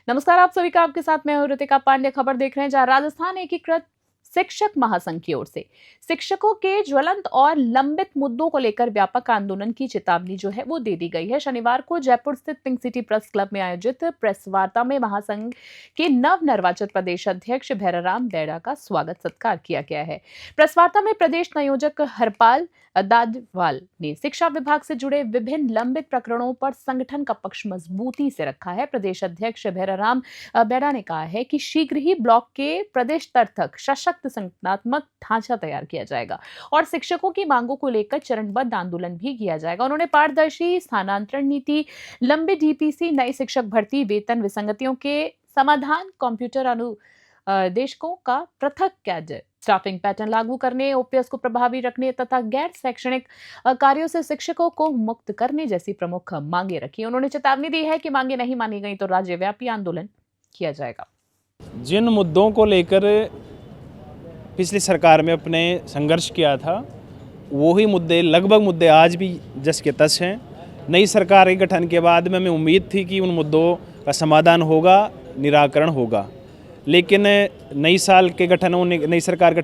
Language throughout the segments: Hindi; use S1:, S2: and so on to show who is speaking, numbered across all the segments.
S1: नमस्कार, आप सभी का आपके साथ मैं हूं ऋतिका पांडे। खबर देख रहे हैं जहां राजस्थान एकीकृत शिक्षक महासंघ की ओर से शिक्षकों के ज्वलंत और लंबित मुद्दों को लेकर व्यापक आंदोलन की चेतावनी जो है वो दे दी गई है। शनिवार को जयपुर स्थित पिंक सिटी प्रेस क्लब में आयोजित प्रेस वार्ता में महासंघ के नव निर्वाचित प्रदेश अध्यक्ष भैराराम बेड़ा का स्वागत सत्कार किया गया है। प्रेस वार्ता में प्रदेश संयोजक हरपाल दादवाल ने शिक्षा विभाग से जुड़े विभिन्न लंबित प्रकरणों पर संगठन का पक्ष मजबूती से रखा है। प्रदेश अध्यक्ष भैराराम बेड़ा ने कहा है कि शीघ्र ही ब्लॉक के प्रदेश स्तर तक सशक्त संगठनात्मक ढांचा तैयार किया जाएगा और शिक्षकों की मांगों को लेकर चरणबद्ध आंदोलन भी किया जाएगा। उन्होंने पारदर्शी स्थानांतरण नीति, लंबे डीपीसी, नई शिक्षक भर्ती, वेतन विसंगतियों के समाधान, कंप्यूटर अनुदेशकों का पृथक कैडर, स्टाफिंग पैटर्न लागू करने, ओपीएस को प्रभावी रखने तथा गैर शैक्षणिक कार्यों से शिक्षकों को मुक्त करने जैसी प्रमुख मांगे रखी। उन्होंने चेतावनी दी है कि मांगे नहीं मानी गई तो राज्यव्यापी आंदोलन किया जाएगा।
S2: जिन मुद्दों को लेकर पिछली सरकार में अपने संघर्ष किया था, वही मुद्दे लगभग मुद्दे आज भी जस के तस हैं। नई सरकार के गठन के बाद में हमें उम्मीद थी कि उन मुद्दों का समाधान होगा, निराकरण होगा, लेकिन नई सरकार गठन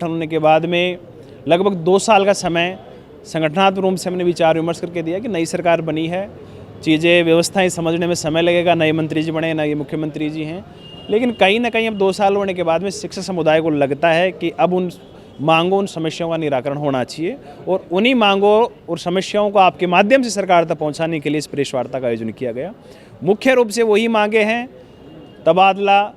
S2: होने के बाद में लगभग 2 साल का समय संगठनात्मक रूप से हमने विचार विमर्श करके दिया कि नई सरकार बनी है, चीज़ें व्यवस्थाएं समझने में समय लगेगा, नए मंत्री जी बने, नए मुख्यमंत्री जी हैं, लेकिन कहीं ना कहीं अब 2 साल होने के बाद में शिक्षक समुदाय को लगता है कि अब उन मांगों, उन समस्याओं का निराकरण होना चाहिए और उन्हीं मांगों और समस्याओं को आपके माध्यम से सरकार तक पहुँचाने के लिए इस प्रेस वार्ता का आयोजन किया गया। मुख्य रूप से वही मांगे हैं। तबादला,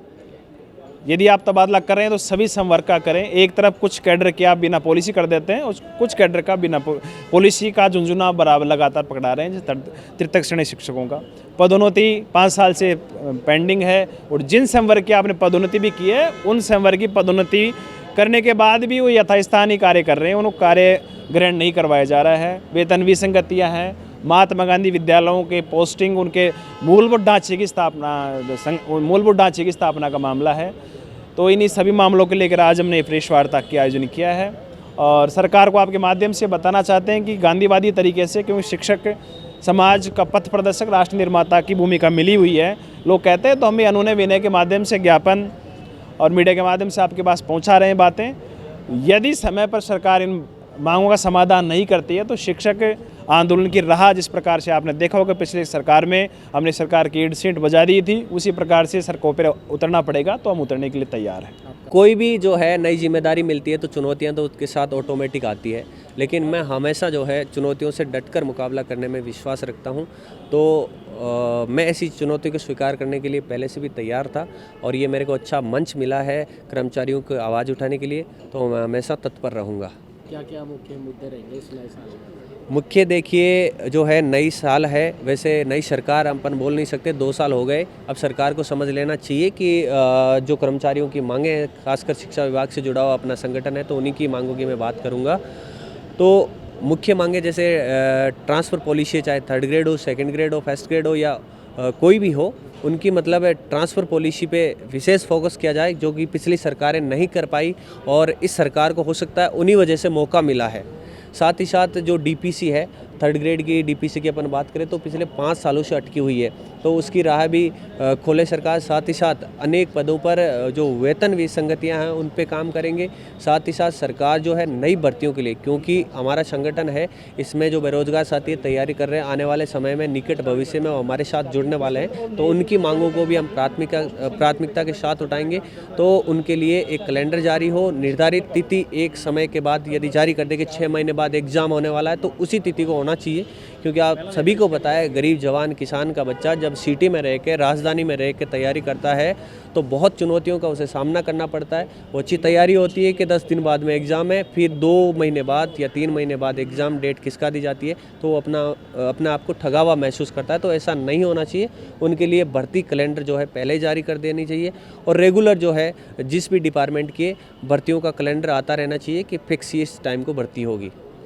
S2: यदि आप तबादला कर रहे हैं तो सभी संवर्ग का करें। एक तरफ कुछ कैडर के आप बिना पॉलिसी कर देते हैं और कुछ कैडर का बिना पॉलिसी का झुंझुना बराबर लगातार पकड़ा रहे हैं। जैसे तृतीय श्रेणी शिक्षकों का पदोन्नति 5 साल से पेंडिंग है और जिन संवर्ग की आपने पदोन्नति भी की है, उन संवर्ग की पदोन्नति करने के बाद भी वो यथास्थानीय कार्य कर रहे हैं, उनको कार्य ग्रहण नहीं करवाया जा रहा है। वेतन विसंगतियाँ हैं, महात्मा गांधी विद्यालयों के पोस्टिंग, उनके मूलभूत ढांचे की स्थापना का मामला है। तो इन्हीं सभी मामलों को लेकर आज हमने प्रेस वार्ता का आयोजन किया है और सरकार को आपके माध्यम से बताना चाहते हैं कि गांधीवादी तरीके से, क्योंकि शिक्षक समाज का पथ प्रदर्शक, राष्ट्र निर्माता की भूमिका मिली हुई है, लोग कहते हैं, तो हम अनुनय विनय के माध्यम से, ज्ञापन और मीडिया के माध्यम से आपके पास पहुँचा रहे हैं बातें। यदि समय पर सरकार इन मांगों का समाधान नहीं करती है तो शिक्षक आंदोलन की राह, जिस प्रकार से आपने देखा होगा पिछले सरकार में हमने सरकार की ईंट सीट बजा दी थी, उसी प्रकार से सड़कों पर उतरना पड़ेगा, तो हम उतरने के लिए तैयार हैं।
S3: कोई भी जो है नई जिम्मेदारी मिलती है तो चुनौतियां तो उसके साथ ऑटोमेटिक आती है, लेकिन मैं हमेशा जो है चुनौतियों से डटकर मुकाबला करने में विश्वास रखता हूं। तो मैं ऐसी चुनौती को स्वीकार करने के लिए पहले से भी तैयार था और ये मेरे को अच्छा मंच मिला है कर्मचारियों को आवाज़ उठाने के लिए, तो मैं हमेशा तत्पर रहूँगा।
S4: क्या क्या मुख्य मुद्दे रहेंगे इस नए साल में?
S3: मुख्य देखिए, जो है नई साल है, वैसे नई सरकार अपन बोल नहीं सकते, 2 साल हो गए। अब सरकार को समझ लेना चाहिए कि जो कर्मचारियों की मांगें हैं, खासकर शिक्षा विभाग से जुड़ा हुआ अपना संगठन है, तो उन्हीं की मांगों की मैं बात करूंगा। तो मुख्य मांगे जैसे ट्रांसफ़र पॉलिसी, चाहे 3rd ग्रेड हो, 2nd ग्रेड हो, 1st ग्रेड हो या कोई भी हो, उनकी मतलब ट्रांसफ़र पॉलिसी पे विशेष फोकस किया जाए, जो कि पिछली सरकारें नहीं कर पाई और इस सरकार को हो सकता है उन्हीं वजह से मौका मिला है। साथ ही साथ जो डीपीसी है, 3rd ग्रेड की डीपीसी की अपन बात करें तो पिछले 5 सालों से अटकी हुई है, तो उसकी राह भी खोले सरकार। साथ ही साथ अनेक पदों पर जो वेतन विसंगतियां हैं उन पे काम करेंगे। साथ ही साथ सरकार जो है नई भर्तियों के लिए, क्योंकि हमारा संगठन है, इसमें जो बेरोजगार साथी तैयारी कर रहे हैं, आने वाले समय में निकट भविष्य में हमारे साथ जुड़ने वाले हैं, तो उनकी मांगों को भी हम प्राथमिकता के साथ उठाएंगे। तो उनके लिए एक कैलेंडर जारी हो, निर्धारित तिथि एक समय के बाद यदि जारी कर दे कि 6 महीने बाद एग्ज़ाम होने वाला है, तो उसी तिथि को होना चाहिए, क्योंकि आप सभी को पता है गरीब जवान किसान का बच्चा जब सिटी में रह के, राजधानी में रह के तैयारी करता है तो बहुत चुनौतियों का उसे सामना करना पड़ता है। वो अच्छी तैयारी होती है कि 10 दिन बाद में एग्ज़ाम है, फिर 2 महीने बाद या 3 महीने बाद एग्ज़ाम डेट खिसका दी जाती है, तो वो अपना आप को ठगा हुआ महसूस करता है। तो ऐसा नहीं होना चाहिए। उनके लिए भर्ती कैलेंडर जो है पहले जारी कर देनी चाहिए और रेगुलर जो है जिस भी डिपार्टमेंट के भर्तियों का कैलेंडर आता रहना चाहिए कि फिक्स इस टाइम को भर्ती होगी।